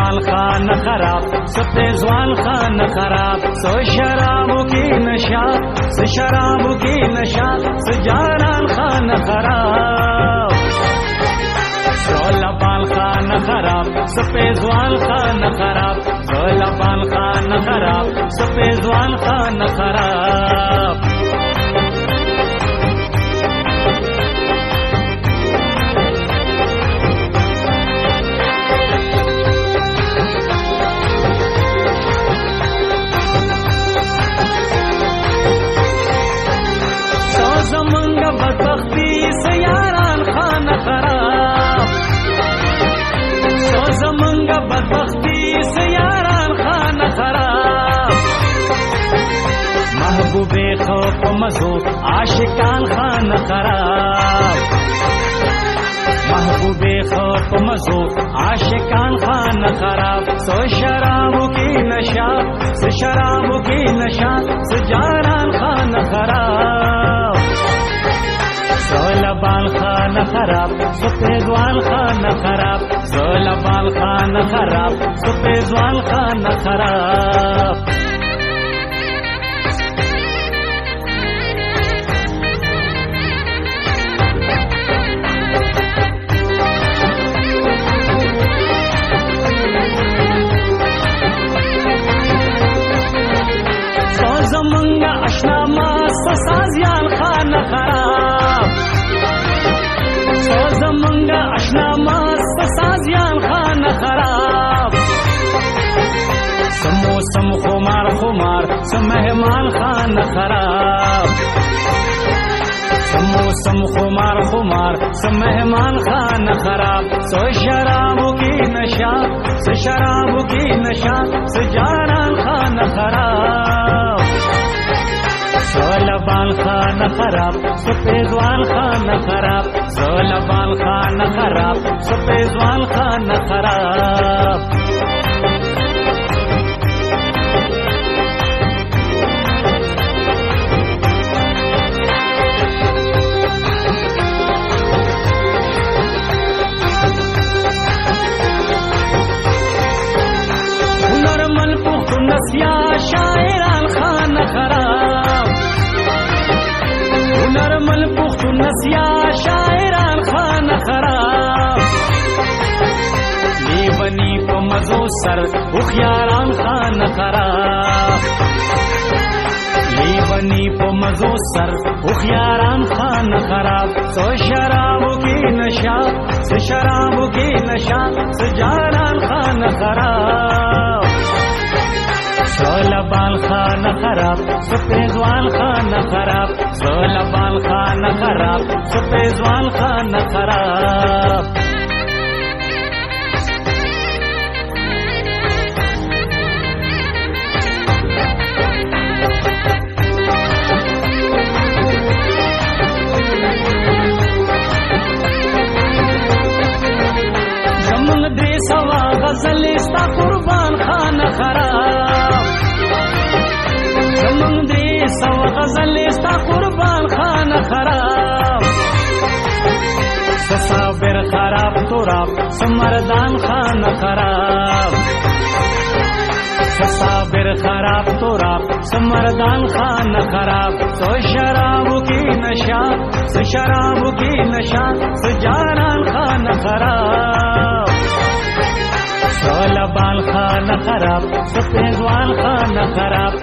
بال خان خراب سپیزوان خان خراب سو شرابو کی نشا س شرابو کی نشا س جانان خان خراب سولا بال خان خراب سپیزوان خان خراب سولا بال خان خراب سپیزوان خان خراب زمانگا بدبختی سیاران خان خراب سو زمانگا بدبختی سیاران خان خراب محبوب خوف مزو عاشقان خان خراب محبوب خوف مزو عاشقان خان خراب سو شرابو کی نشا س شرابو کی نشا س جانان خان خراب سولا بال خان خراب سپیزوان خان خراب سولا بال خان خراب سپیزوان خان خراب سو زمانگا اشنا ماست سازیان خان خراب سو زمانگا اشنا ماست سازیان خان خراب سموسم خمار خمار سمہمان خان خراب سموسم خمار خمار سمہمان خان خراب سو شرابو کی نشا س شرابو کی نشا س جانان خان خراب سولا بال خان خراب سپیزوان خان خراب سولا بال خان خراب سپیزوان خان خراب هنرمن پختون نسیا شاعران خان خراب هنرمن پختون نسیا شاعران خان خراب لیونی په مزو سر هوښیاران خان خراب لیونی په مزو سر هوښیاران خان خراب سو شرابو کی نشا س شرابو کی نشا س جانان خان خراب سولا بال خان خراب سپیزوان خان خراب سولا بال خان خراب سپیزوان خان خراب زمانگ دری سوا غزل استا قربان خان خراب زمانگ دری سوا غزل استا قربان خان خراب صابر خراب تراب سمردان خان خراب صابر خراب تراب سمردان خان خراب سو شرابو کی نشا س شرابو کی نشا س جانان خان خراب سولا بال خان خراب سپیزوان خان خراب